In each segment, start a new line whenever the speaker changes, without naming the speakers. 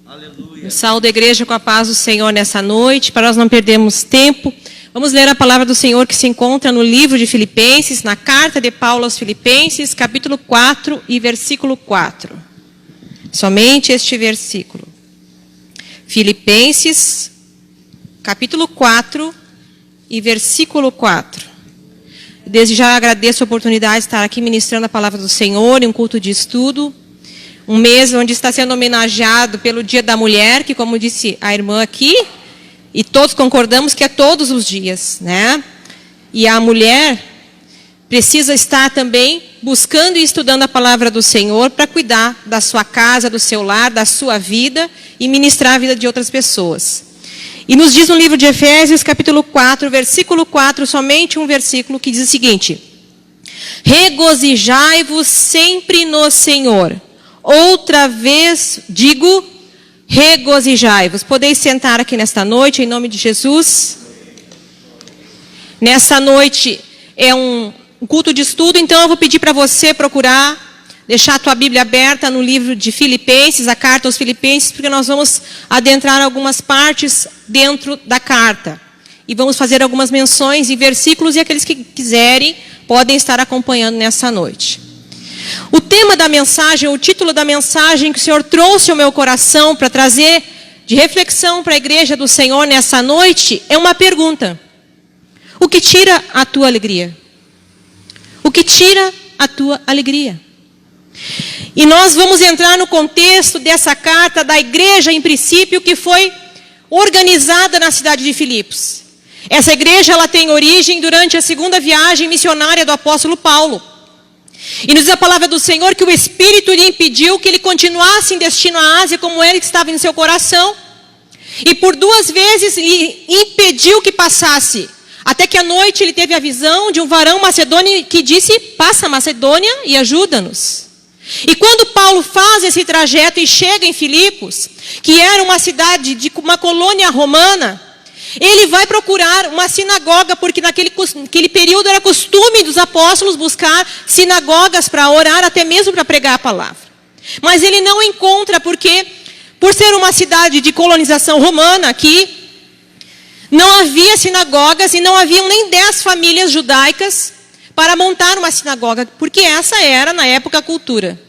Eu saúdo a igreja com a paz do Senhor nessa noite, para nós não perdermos tempo. Vamos ler a palavra do Senhor que se encontra no livro de Filipenses, na carta de Paulo aos Filipenses, capítulo 4 e versículo 4. Somente este versículo. Filipenses, capítulo 4 e versículo 4. Desde já agradeço a oportunidade de estar aqui ministrando a palavra do Senhor em um culto de estudo. Um mês onde está sendo homenageado pelo Dia da Mulher, que, como disse a irmã aqui, e todos concordamos que é todos os dias, né? E a mulher precisa estar também buscando e estudando a palavra do Senhor para cuidar da sua casa, do seu lar, da sua vida e ministrar a vida de outras pessoas. E nos diz no livro de Efésios, capítulo 4, versículo 4, somente um versículo que diz o seguinte: regozijai-vos sempre no Senhor. Outra vez digo, regozijai-vos. Podeis sentar aqui nesta noite, em nome de Jesus. Nessa noite é um culto de estudo, então eu vou pedir para você procurar, deixar a tua Bíblia aberta no livro de Filipenses, a carta aos Filipenses, porque nós vamos adentrar algumas partes dentro da carta. E vamos fazer algumas menções e versículos, e aqueles que quiserem podem estar acompanhando nessa noite. O tema da mensagem, o título da mensagem que o Senhor trouxe ao meu coração para trazer de reflexão para a igreja do Senhor nessa noite é uma pergunta: o que tira a tua alegria? O que tira a tua alegria? E nós vamos entrar no contexto dessa carta da igreja, em princípio, que foi organizada na cidade de Filipos. Essa igreja ela tem origem durante a segunda viagem missionária do apóstolo Paulo. E nos diz a palavra do Senhor que o Espírito lhe impediu que ele continuasse em destino à Ásia como ele estava em seu coração. E por 2 vezes lhe impediu que passasse. Até que à noite ele teve a visão de um varão macedônio que disse: passa Macedônia e ajuda-nos. E quando Paulo faz esse trajeto e chega em Filipos, que era uma cidade de uma colônia romana, ele vai procurar uma sinagoga, porque naquele período era costume dos apóstolos buscar sinagogas para orar, até mesmo para pregar a palavra. Mas ele não encontra, porque, por ser uma cidade de colonização romana aqui, não havia sinagogas e não haviam nem 10 famílias judaicas para montar uma sinagoga, porque essa era, na época, a cultura.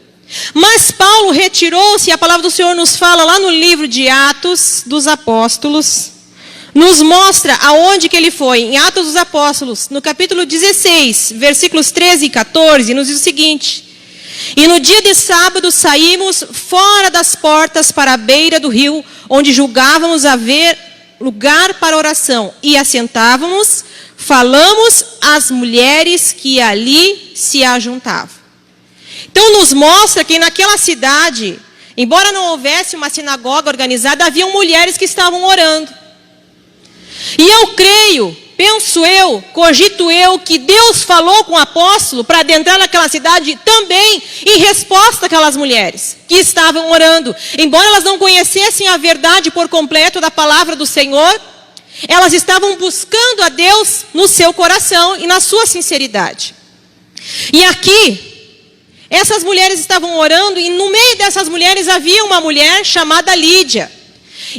Mas Paulo retirou-se, e a palavra do Senhor nos fala lá no livro de Atos dos Apóstolos, nos mostra aonde que ele foi. Em Atos dos Apóstolos, no capítulo 16, versículos 13 e 14, nos diz o seguinte: e no dia de sábado saímos fora das portas para a beira do rio, onde julgávamos haver lugar para oração, e assentávamos, falamos às mulheres que ali se ajuntavam. Então nos mostra que naquela cidade, embora não houvesse uma sinagoga organizada, haviam mulheres que estavam orando. E eu creio, penso eu, cogito eu, que Deus falou com o apóstolo para adentrar naquela cidade também em resposta àquelas mulheres que estavam orando. Embora elas não conhecessem a verdade por completo da palavra do Senhor, elas estavam buscando a Deus no seu coração e na sua sinceridade. E aqui, essas mulheres estavam orando, e no meio dessas mulheres havia uma mulher chamada Lídia.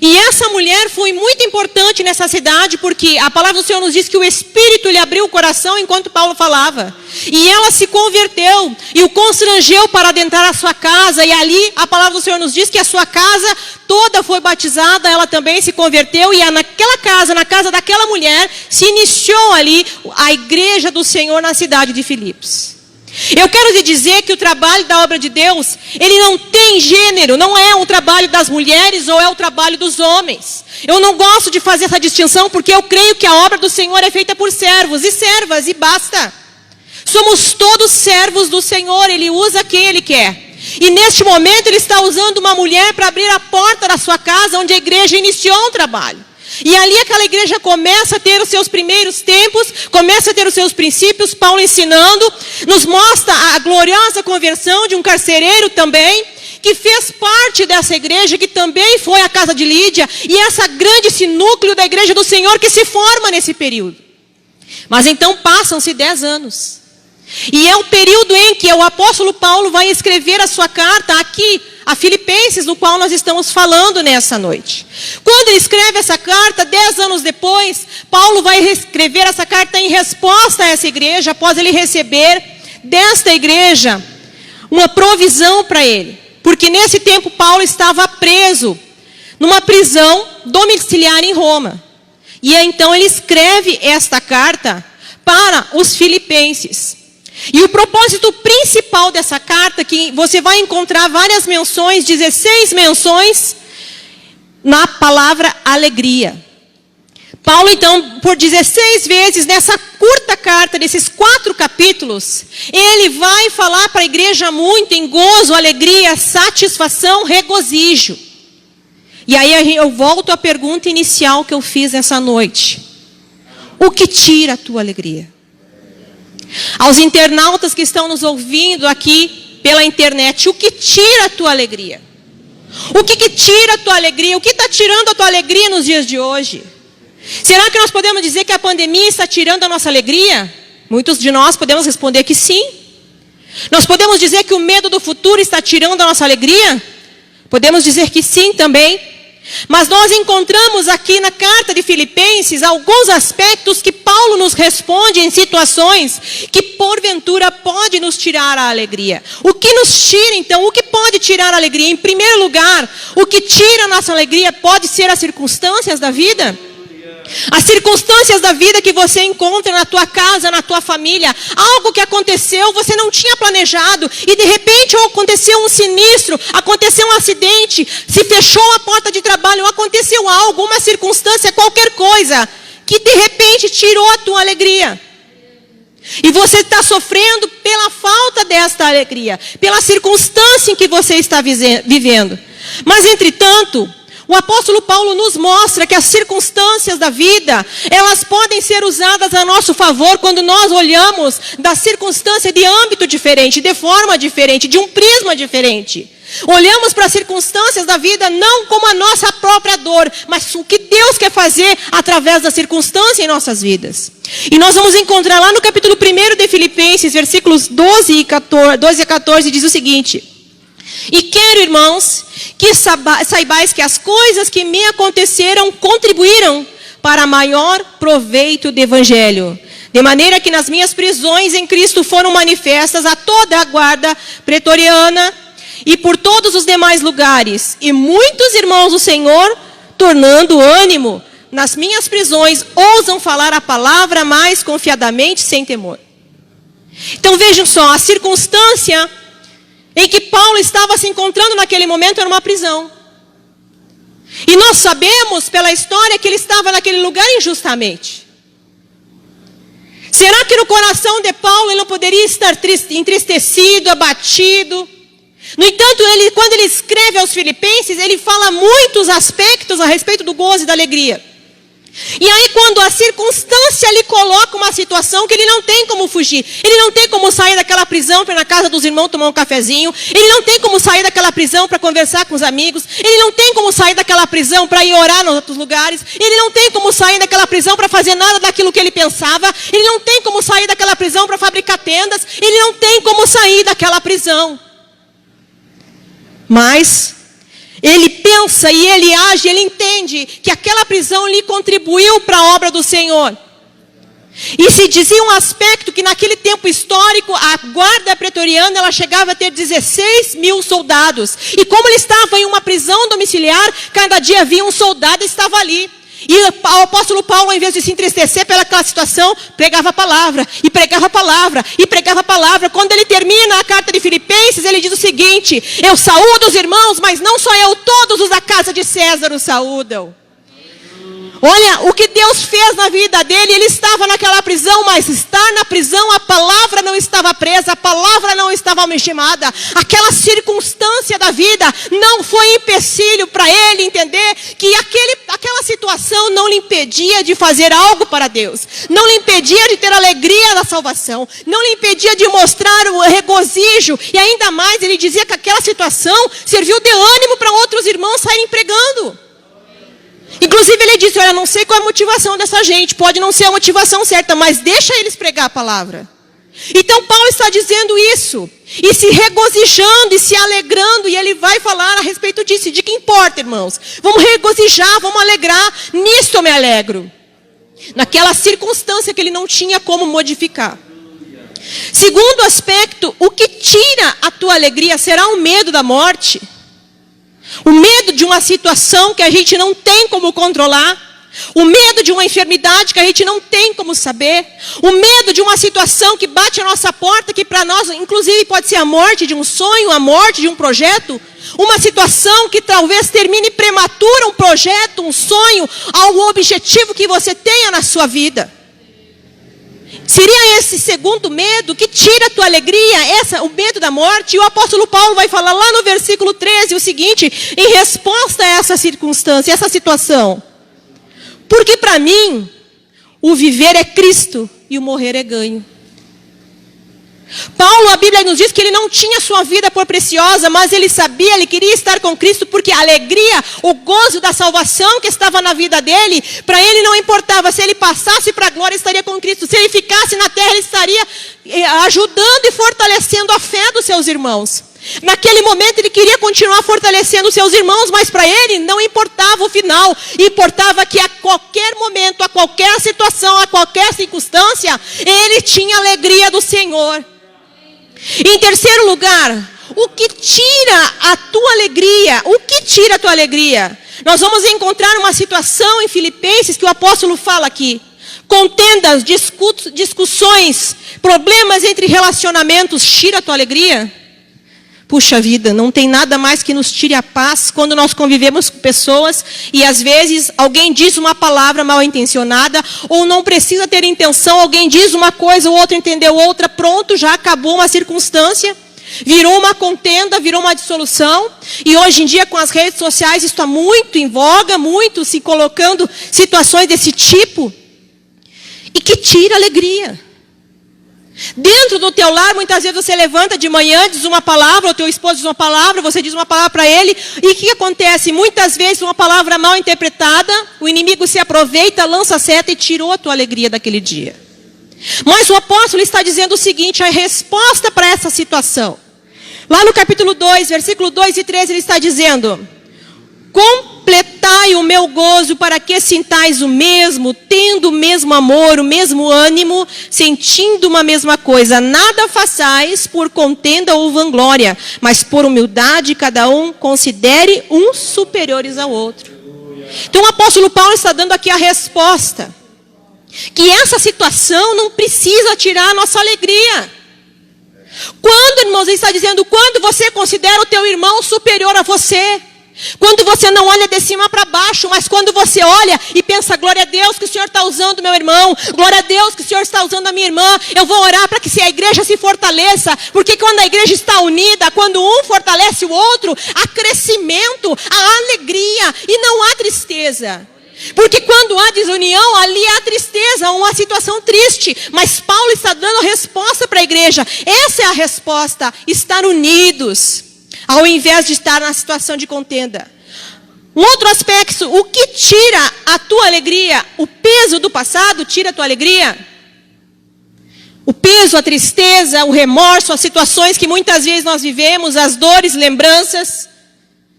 E essa mulher foi muito importante nessa cidade, porque a palavra do Senhor nos diz que o Espírito lhe abriu o coração enquanto Paulo falava. E ela se converteu e o constrangeu para adentrar a sua casa. E ali a palavra do Senhor nos diz que a sua casa toda foi batizada, ela também se converteu. E naquela casa, na casa daquela mulher, se iniciou ali a igreja do Senhor na cidade de Filipos. Eu quero lhe dizer que o trabalho da obra de Deus, ele não tem gênero, não é o trabalho das mulheres ou é o trabalho dos homens. Eu não gosto de fazer essa distinção, porque eu creio que a obra do Senhor é feita por servos e servas, e basta. Somos todos servos do Senhor, Ele usa quem Ele quer. E neste momento Ele está usando uma mulher para abrir a porta da sua casa, onde a igreja iniciou um trabalho. E ali aquela igreja começa a ter os seus primeiros tempos, começa a ter os seus princípios. Paulo ensinando, nos mostra a gloriosa conversão de um carcereiro também, que fez parte dessa igreja, que também foi a casa de Lídia, e esse núcleo da igreja do Senhor que se forma nesse período. Mas então passam-se 10 anos. E é o período em que o apóstolo Paulo vai escrever a sua carta aqui, a Filipenses, do qual nós estamos falando nessa noite. Quando ele escreve essa carta, 10 anos depois, Paulo vai escrever essa carta em resposta a essa igreja, após ele receber desta igreja uma provisão para ele. Porque nesse tempo Paulo estava preso numa prisão domiciliar em Roma. E então ele escreve esta carta para os filipenses. E o propósito principal dessa carta, que você vai encontrar várias menções, 16 menções, na palavra alegria. Paulo, então, por 16 vezes, nessa curta carta, desses 4 capítulos, ele vai falar para a igreja muito em gozo, alegria, satisfação, regozijo. E aí eu volto à pergunta inicial que eu fiz essa noite. O que tira a tua alegria? Aos internautas que estão nos ouvindo aqui pela internet, o que tira a tua alegria? O que tira a tua alegria? O que está tirando a tua alegria nos dias de hoje? Será que nós podemos dizer que a pandemia está tirando a nossa alegria? Muitos de nós podemos responder que sim. Nós podemos dizer que o medo do futuro está tirando a nossa alegria? Podemos dizer que sim também. Mas nós encontramos aqui na carta de Filipenses alguns aspectos que Paulo nos responde em situações que porventura pode nos tirar a alegria. O que nos tira então? O que pode tirar a alegria? Em primeiro lugar, o que tira a nossa alegria pode ser as circunstâncias da vida. As circunstâncias da vida que você encontra na tua casa, na tua família, algo que aconteceu, você não tinha planejado, e de repente aconteceu um sinistro, aconteceu um acidente, se fechou a porta de trabalho, aconteceu algo, uma circunstância, qualquer coisa, que de repente tirou a tua alegria. E você está sofrendo pela falta desta alegria, pela circunstância em que você está vivendo. Mas, entretanto, o apóstolo Paulo nos mostra que as circunstâncias da vida, elas podem ser usadas a nosso favor quando nós olhamos da circunstância de âmbito diferente, de forma diferente, de um prisma diferente. Olhamos para as circunstâncias da vida não como a nossa própria dor, mas o que Deus quer fazer através da circunstância em nossas vidas. E nós vamos encontrar lá no capítulo 1 de Filipenses, versículos 12 a 14, diz o seguinte: e quero, irmãos, que saibais que as coisas que me aconteceram contribuíram para maior proveito do evangelho. De maneira que nas minhas prisões em Cristo foram manifestas a toda a guarda pretoriana e por todos os demais lugares. E muitos irmãos do Senhor, tornando ânimo nas minhas prisões, ousam falar a palavra mais confiadamente, sem temor. Então vejam só, a circunstância em que Paulo estava se encontrando naquele momento era uma prisão. E nós sabemos pela história que ele estava naquele lugar injustamente. Será que no coração de Paulo ele não poderia estar entristecido, abatido? No entanto, quando ele escreve aos Filipenses, ele fala muitos aspectos a respeito do gozo e da alegria. E aí quando a circunstância lhe coloca uma situação que ele não tem como fugir, ele não tem como sair daquela prisão para ir na casa dos irmãos tomar um cafezinho, ele não tem como sair daquela prisão para conversar com os amigos, ele não tem como sair daquela prisão para ir orar nos outros lugares, ele não tem como sair daquela prisão para fazer nada daquilo que ele pensava, ele não tem como sair daquela prisão para fabricar tendas, ele não tem como sair daquela prisão. Mas ele pensa e ele age, ele entende que aquela prisão lhe contribuiu para a obra do Senhor. E se dizia um aspecto que naquele tempo histórico, a guarda pretoriana, ela chegava a ter 16.000 soldados. E como ele estava em uma prisão domiciliar, cada dia havia um soldado e estava ali. E o apóstolo Paulo, ao invés de se entristecer pelaquela situação, pregava a palavra, e pregava a palavra, e pregava a palavra. Quando ele termina a carta de Filipenses, ele diz o seguinte: eu saúdo os irmãos, mas não só eu, todos os da casa de César o saúdam. Olha o que Deus fez na vida dele. Ele estava naquela prisão, mas estar na prisão, a palavra não estava presa, a palavra não estava algemada. Aquela circunstância da vida não foi empecilho para ele entender que aquela situação não lhe impedia de fazer algo para Deus, não lhe impedia de ter a alegria da salvação, não lhe impedia de mostrar o regozijo. E ainda mais, ele dizia que aquela situação serviu de ânimo para outros irmãos saírem pregando. Inclusive ele disse: olha, não sei qual é a motivação dessa gente, pode não ser a motivação certa, mas deixa eles pregar a palavra. Então Paulo está dizendo isso, e se regozijando e se alegrando, e ele vai falar a respeito disso. De que importa, irmãos? Vamos regozijar, vamos alegrar, nisto eu me alegro. Naquela circunstância que ele não tinha como modificar. Segundo aspecto, o que tira a tua alegria será o medo da morte. O medo de uma situação que a gente não tem como controlar. O medo de uma enfermidade que a gente não tem como saber. O medo de uma situação que bate a nossa porta, que para nós, inclusive, pode ser a morte de um sonho, a morte de um projeto. Uma situação que talvez termine prematura um projeto, um sonho, algum objetivo que você tenha na sua vida. Seria esse segundo medo que tira a tua alegria, o medo da morte. E o apóstolo Paulo vai falar lá no versículo 13 o seguinte, em resposta a essa circunstância, essa situação. Porque para mim, o viver é Cristo e o morrer é ganho. Paulo, a Bíblia nos diz que ele não tinha sua vida por preciosa, mas ele sabia, ele queria estar com Cristo, porque a alegria, o gozo da salvação que estava na vida dele, para ele não importava se ele passasse para a glória, estaria com Cristo. Se ele ficasse na terra, ele estaria ajudando e fortalecendo a fé dos seus irmãos. Naquele momento ele queria continuar fortalecendo os seus irmãos, mas para ele não importava o final. Importava que a qualquer momento, a qualquer situação, a qualquer circunstância, ele tinha a alegria do Senhor. Em terceiro lugar, o que tira a tua alegria? O que tira a tua alegria? Nós vamos encontrar uma situação em Filipenses que o apóstolo fala aqui. Contendas, discussões, problemas entre relacionamentos, tira a tua alegria? Puxa vida, não tem nada mais que nos tire a paz quando nós convivemos com pessoas e às vezes alguém diz uma palavra mal intencionada ou não precisa ter intenção, alguém diz uma coisa, o outro entendeu outra, pronto, já acabou uma circunstância, virou uma contenda, virou uma dissolução. E hoje em dia com as redes sociais isso está muito em voga, muito se colocando situações desse tipo e que tira a alegria. Dentro do teu lar, muitas vezes você levanta de manhã, diz uma palavra, o teu esposo diz uma palavra, você diz uma palavra para ele, e o que acontece? Muitas vezes uma palavra mal interpretada, o inimigo se aproveita, lança a seta e tirou a tua alegria daquele dia. Mas o apóstolo está dizendo o seguinte, a resposta para essa situação. Lá no capítulo 2, versículo 2 e 13, ele está dizendo: completai o meu gozo para que sintais o mesmo, tendo o mesmo amor, o mesmo ânimo, sentindo uma mesma coisa. Nada façais por contenda ou vanglória, mas por humildade cada um considere uns superiores ao outro. Então o apóstolo Paulo está dando aqui a resposta. Que essa situação não precisa tirar a nossa alegria. Quando, irmãos, ele está dizendo, quando você considera o teu irmão superior a você, quando você não olha de cima para baixo, mas quando você olha e pensa, glória a Deus que o Senhor está usando meu irmão, glória a Deus que o Senhor está usando a minha irmã, eu vou orar para que a igreja se fortaleça, porque quando a igreja está unida, quando um fortalece o outro, há crescimento, há alegria e não há tristeza. Porque quando há desunião, ali há tristeza, uma situação triste. Mas Paulo está dando a resposta para a igreja. Essa é a resposta, estar unidos, ao invés de estar na situação de contenda. Um outro aspecto, o que tira a tua alegria? O peso do passado tira a tua alegria? O peso, a tristeza, o remorso, as situações que muitas vezes nós vivemos, as dores, lembranças,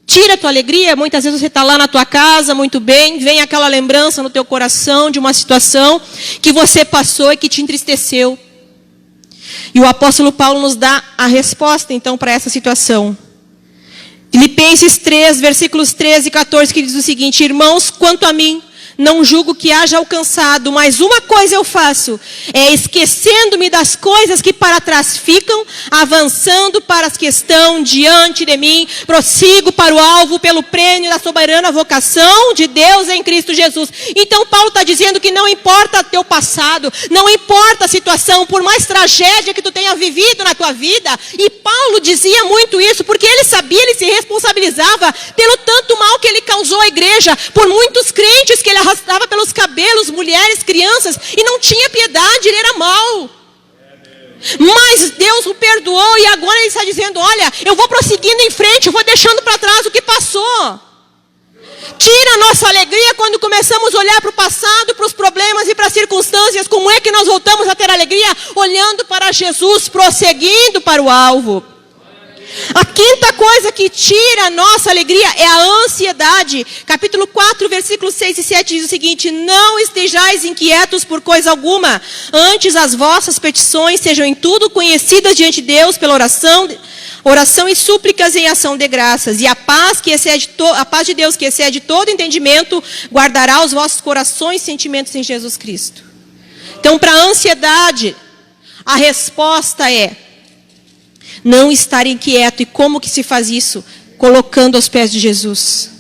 tira a tua alegria. Muitas vezes você está lá na tua casa, muito bem, vem aquela lembrança no teu coração de uma situação que você passou e que te entristeceu. E o apóstolo Paulo nos dá a resposta então para essa situação. Filipenses 3, versículos 13 e 14, que diz o seguinte: irmãos, quanto a mim, não julgo que haja alcançado, mas uma coisa eu faço, é esquecendo-me das coisas que para trás ficam, avançando para as que estão diante de mim, prossigo para o alvo pelo prêmio da soberana vocação de Deus em Cristo Jesus. Então Paulo está dizendo que não importa teu passado, não importa a situação, por mais tragédia que tu tenha vivido na tua vida, e Paulo dizia muito isso, porque ele sabia, ele se responsabilizava pelo tanto mal que ele causou à igreja, por muitos crentes que ele arrastava pelos cabelos, mulheres, crianças, e não tinha piedade, ele era mau. Mas Deus o perdoou, e agora ele está dizendo, olha, eu vou prosseguindo em frente, eu vou deixando para trás o que passou. Tira a nossa alegria quando começamos a olhar para o passado, para os problemas e para as circunstâncias. Como é que nós voltamos a ter alegria? Olhando para Jesus, prosseguindo para o alvo. A quinta coisa que tira a nossa alegria é a ansiedade. Capítulo 4, versículos 6 e 7 diz o seguinte: não estejais inquietos por coisa alguma, antes as vossas petições sejam em tudo conhecidas diante de Deus pela oração e súplicas em ação de graças. E a paz de Deus, que excede todo entendimento, guardará os vossos corações e sentimentos em Jesus Cristo. Então, para a ansiedade, a resposta é não estar inquieto. E como que se faz isso? Colocando aos pés de Jesus.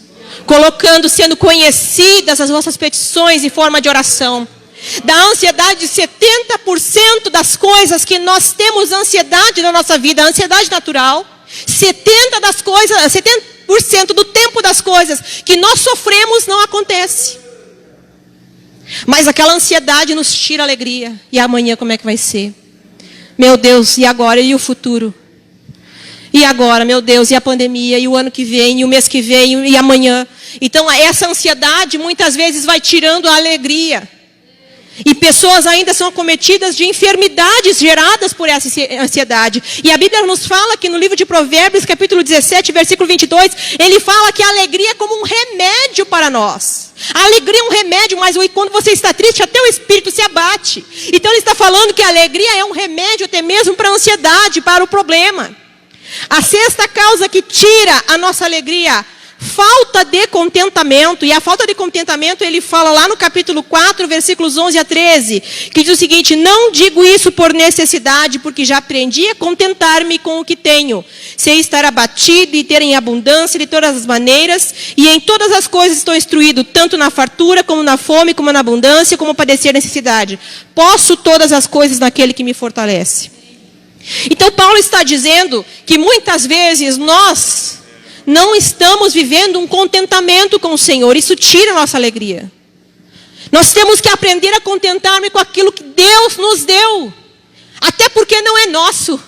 Colocando, sendo conhecidas as vossas petições em forma de oração. Da ansiedade, 70% das coisas que nós temos ansiedade na nossa vida, a ansiedade natural, 70% do tempo das coisas que nós sofremos não acontece. Mas aquela ansiedade nos tira a alegria. E amanhã como é que vai ser? Meu Deus, e agora? E o futuro? E agora, meu Deus, e a pandemia, e o ano que vem, e o mês que vem, e amanhã. Então, essa ansiedade muitas vezes vai tirando a alegria. E pessoas ainda são acometidas de enfermidades geradas por essa ansiedade. E a Bíblia nos fala que no livro de Provérbios, capítulo 17, versículo 22, ele fala que a alegria é como um remédio para nós. A alegria é um remédio, mas quando você está triste, até o espírito se abate. Então ele está falando que a alegria é um remédio até mesmo para a ansiedade, para o problema. A sexta causa que tira a nossa alegria, falta de contentamento. E a falta de contentamento, ele fala lá no capítulo 4, versículos 11 a 13, que diz o seguinte: não digo isso por necessidade, porque já aprendi a contentar-me com o que tenho. Sei estar abatido e ter em abundância de todas as maneiras, e em todas as coisas estou instruído, tanto na fartura, como na fome, como na abundância, como padecer necessidade. Posso todas as coisas naquele que me fortalece. Então Paulo está dizendo que muitas vezes nós não estamos vivendo um contentamento com o Senhor. Isso tira a nossa alegria. Nós temos que aprender a contentar-nos com aquilo que Deus nos deu. Até porque não é nosso,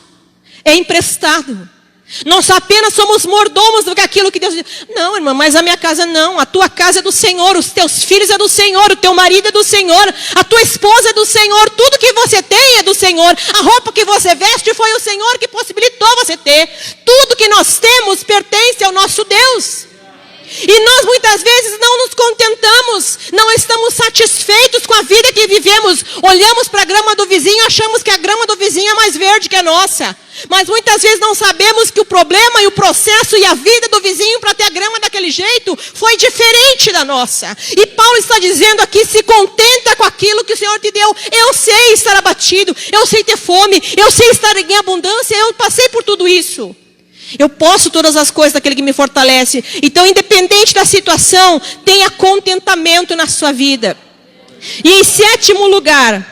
é emprestado. Nós apenas somos mordomos daquilo que Deus deu. Não, irmã, mas a minha casa não. A tua casa é do Senhor, os teus filhos é do Senhor, o teu marido é do Senhor, a tua esposa é do Senhor, tudo que você tem é do Senhor. A roupa que você veste foi o Senhor que possibilitou você ter. Tudo que nós temos pertence ao nosso Deus. E nós muitas vezes não nos contentamos, não estamos satisfeitos com a vida que vivemos. Olhamos para a grama do vizinho, achamos que a grama do vizinho é mais verde que a nossa. Mas muitas vezes não sabemos que o problema e o processo e a vida do vizinho para ter a grama daquele jeito foi diferente da nossa. E Paulo está dizendo aqui: se contenta com aquilo que o Senhor te deu. Eu sei estar abatido, eu sei ter fome, eu sei estar em abundância, eu passei por tudo isso. Eu posso todas as coisas daquele que me fortalece. Então, independente da situação, tenha contentamento na sua vida. E em sétimo lugar,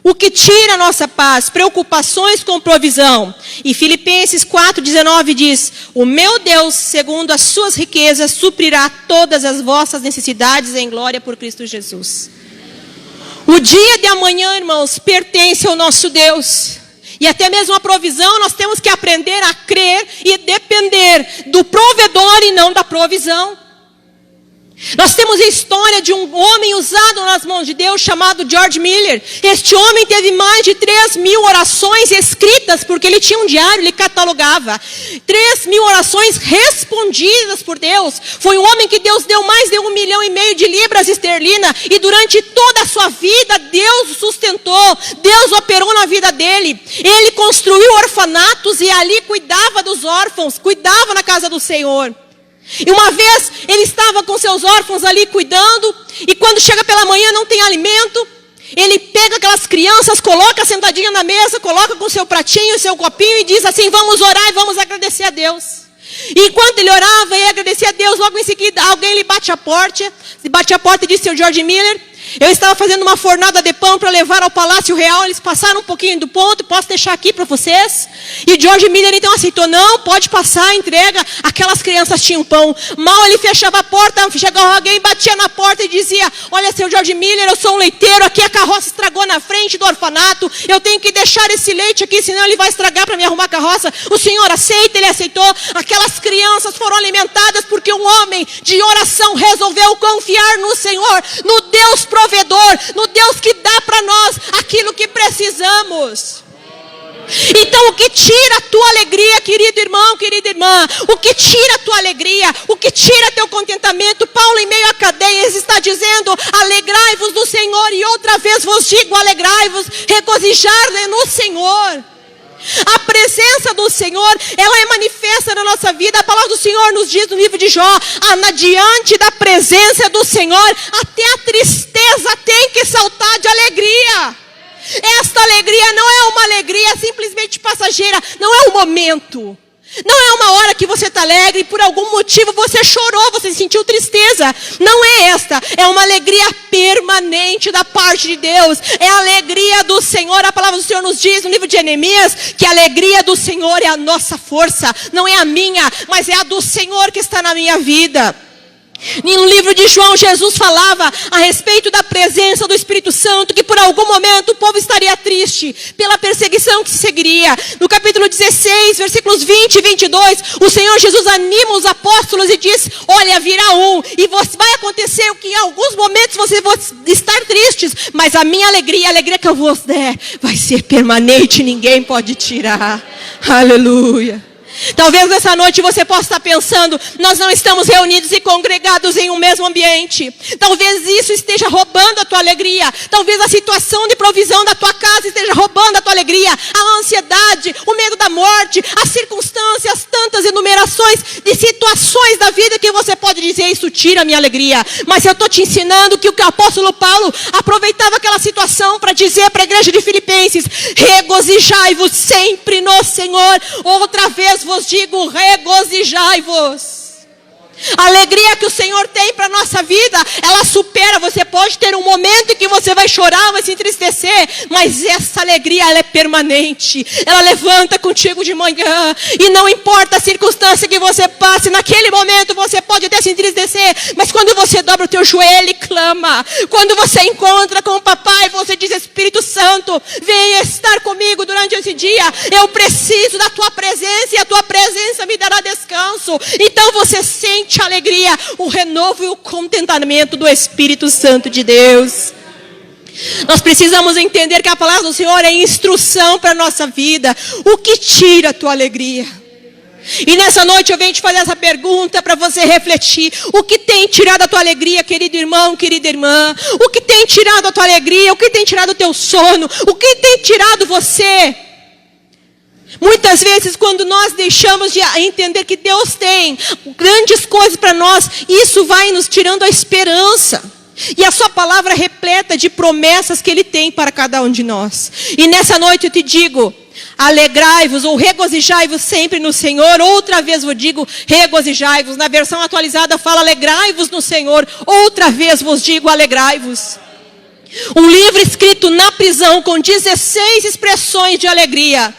o que tira a nossa paz? Preocupações com provisão. E Filipenses 4,19 diz: o meu Deus, segundo as suas riquezas, suprirá todas as vossas necessidades em glória por Cristo Jesus. O dia de amanhã, irmãos, pertence ao nosso Deus. E até mesmo a provisão, nós temos que aprender a crer e depender do provedor e não da provisão. Nós temos a história de um homem usado nas mãos de Deus chamado George Miller. Este homem teve mais de 3.000 orações escritas, porque ele tinha um diário, ele catalogava. 3.000 orações respondidas por Deus. Foi um homem que Deus deu mais de 1,5 milhão de libras esterlinas. E durante toda a sua vida, Deus o sustentou. Deus operou na vida dele. Ele construiu orfanatos e ali cuidava dos órfãos, cuidava na casa do Senhor. E uma vez ele estava com seus órfãos ali cuidando, e quando chega pela manhã não tem alimento, ele pega aquelas crianças, coloca sentadinha na mesa, coloca com seu pratinho, seu copinho e diz assim: vamos orar e vamos agradecer a Deus. E enquanto ele orava e agradecia a Deus, logo em seguida alguém lhe bate a porta e diz: seu George Miller, Eu estava fazendo uma fornada de pão para levar ao Palácio Real. Eles passaram um pouquinho do ponto. Posso deixar aqui para vocês? E George Miller então aceitou. Não, pode passar, entrega. Aquelas crianças tinham pão. Mal ele fechava a porta, chegava alguém, batia na porta e dizia: olha, seu George Miller, eu sou um leiteiro. Aqui a carroça estragou na frente do orfanato. Eu tenho que deixar esse leite aqui, senão ele vai estragar para me arrumar a carroça. O senhor aceita? Ele aceitou. Aquelas crianças foram alimentadas porque um homem de oração resolveu confiar no Senhor, no Deus provedor, no Deus que dá para nós aquilo que precisamos. Então o que tira a tua alegria, querido irmão, querida irmã, o que tira a tua alegria, o que tira teu contentamento? Paulo, em meio a cadeias, está dizendo: alegrai-vos no Senhor, e outra vez vos digo, alegrai-vos, regozijai no Senhor. A presença do Senhor, ela é manifesta na nossa vida. A palavra do Senhor nos diz no livro de Jó: diante da presença do Senhor, até a tristeza tem que saltar de alegria. Esta alegria não é uma alegria simplesmente passageira, não é um momento. Não é uma hora que você está alegre e por algum motivo você chorou, você sentiu tristeza. Não é esta, é uma alegria permanente da parte de Deus. É a alegria do Senhor. A palavra do Senhor nos diz no livro de Jeremias que a alegria do Senhor é a nossa força. Não é a minha, mas é a do Senhor que está na minha vida. No livro de João, Jesus falava a respeito da presença do Espírito Santo, que por algum momento o povo estaria triste pela perseguição que se seguiria. No capítulo 16, versículos 20 e 22, o Senhor Jesus anima os apóstolos e diz: olha, virá um, e vai acontecer o que em alguns momentos vocês vão estar tristes, mas a minha alegria, a alegria que eu vos der, vai ser permanente, ninguém pode tirar. Aleluia. Talvez nessa noite você possa estar pensando: nós não estamos reunidos e congregados em um mesmo ambiente. Talvez isso esteja roubando a tua alegria. Talvez a situação de provisão da tua casa esteja roubando a tua alegria. A ansiedade, o medo da morte, as circunstâncias, tantas enumerações de situações da vida que você pode dizer: isso tira a minha alegria. Mas eu estou te ensinando que o apóstolo Paulo aproveitava aquela situação para dizer para a igreja de Filipenses: regozijai-vos sempre no Senhor. Outra vez vos digo, regozijai-vos. A alegria que o Senhor tem para a nossa vida, ela supera. Você pode ter um momento em que você vai chorar, vai se entristecer, mas essa alegria, ela é permanente. Ela levanta contigo de manhã, e não importa a circunstância que você passe, naquele momento você pode até se entristecer, mas quando você dobra o teu joelho e clama, quando você encontra com o papai, você diz: Espírito Santo, venha estar comigo durante esse dia. Eu preciso da tua presença, e a tua presença me dará descanso. Então você sente a alegria, o renovo e o contentamento do Espírito Santo de Deus. Nós precisamos entender que a palavra do Senhor é instrução para a nossa vida. O que tira a tua alegria? E nessa noite eu venho te fazer essa pergunta para você refletir. O que tem tirado a tua alegria, querido irmão, querida irmã? O que tem tirado a tua alegria? O que tem tirado o teu sono? O que tem tirado você? Muitas vezes, quando nós deixamos de entender que Deus tem grandes coisas para nós, isso vai nos tirando a esperança. E a sua palavra é repleta de promessas que Ele tem para cada um de nós. E nessa noite eu te digo: alegrai-vos ou regozijai-vos sempre no Senhor. Outra vez vos digo, regozijai-vos. Na versão atualizada fala: alegrai-vos no Senhor. Outra vez vos digo, alegrai-vos. Um livro escrito na prisão com 16 expressões de alegria,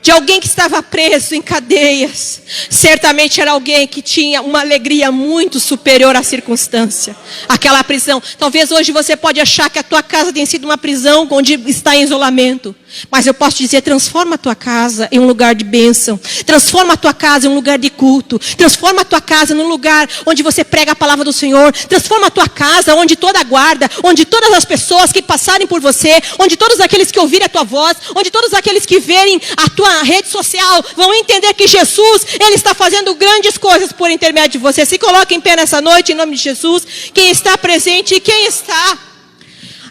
de alguém que estava preso em cadeias. Certamente era alguém que tinha uma alegria muito superior à circunstância. Aquela prisão. Talvez hoje você pode achar que a tua casa tem sido uma prisão onde está em isolamento. Mas eu posso te dizer: transforma a tua casa em um lugar de bênção. Transforma a tua casa em um lugar de culto. Transforma a tua casa num lugar onde você prega a palavra do Senhor. Transforma a tua casa onde toda a guarda, onde todas as pessoas que passarem por você, onde todos aqueles que ouvirem a tua voz, onde todos aqueles que verem a tua rede social vão entender que Jesus, Ele está fazendo grandes coisas por intermédio de você. Se coloque em pé nessa noite em nome de Jesus. Quem está presente e quem está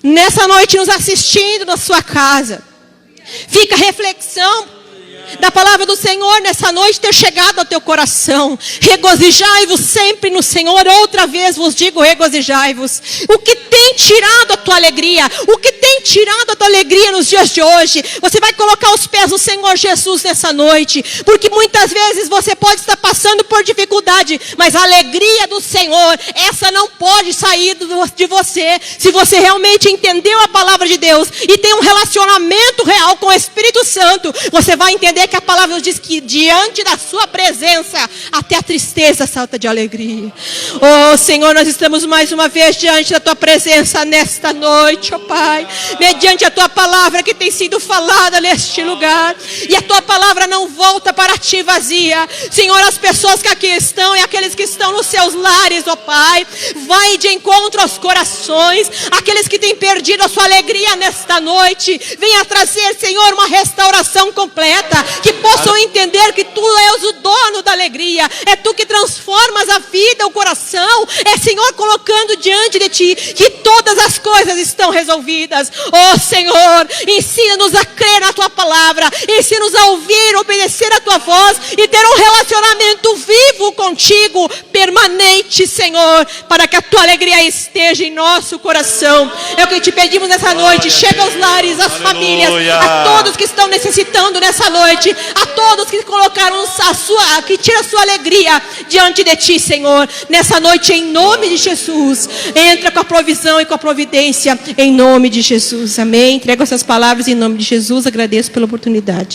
nessa noite nos assistindo na sua casa, fica a reflexão da palavra do Senhor nessa noite ter chegado ao teu coração. Regozijai-vos sempre no Senhor. Outra vez vos digo, regozijai-vos. O que tem tem tirado a tua alegria? O que tem tirado a tua alegria nos dias de hoje? Você vai colocar os pés do Senhor Jesus nessa noite, porque muitas vezes você pode estar passando por dificuldade, mas a alegria do Senhor, essa não pode sair de você. Se você realmente entendeu a palavra de Deus e tem um relacionamento real com o Espírito Santo, você vai entender que a palavra nos diz que diante da sua presença, até a tristeza salta de alegria. Oh Senhor, nós estamos mais uma vez diante da tua presença nesta noite, ó Pai, mediante a tua palavra que tem sido falada neste lugar, e a tua palavra não volta para ti vazia. Senhor, as pessoas que aqui estão e aqueles que estão nos seus lares, ó Pai, vai de encontro aos corações, aqueles que têm perdido a sua alegria nesta noite, venha trazer, Senhor, uma restauração completa, que possam entender que tu és o dono da alegria, é tu que transformas a vida, o coração, é, Senhor, colocando diante de ti que todas as coisas estão resolvidas. Oh Senhor, ensina-nos a crer na tua palavra, ensina-nos a ouvir, obedecer a tua voz e ter um relacionamento vivo contigo, permanente, Senhor, para que a tua alegria esteja em nosso coração. É o que te pedimos nessa noite. Chega aos lares, às famílias, a todos que estão necessitando nessa noite, a todos que colocaram que tira a sua alegria diante de ti, Senhor, nessa noite, em nome de Jesus. Entra com a provisão e com a providência, em nome de Jesus, amém. Entrego essas palavras em nome de Jesus, agradeço pela oportunidade.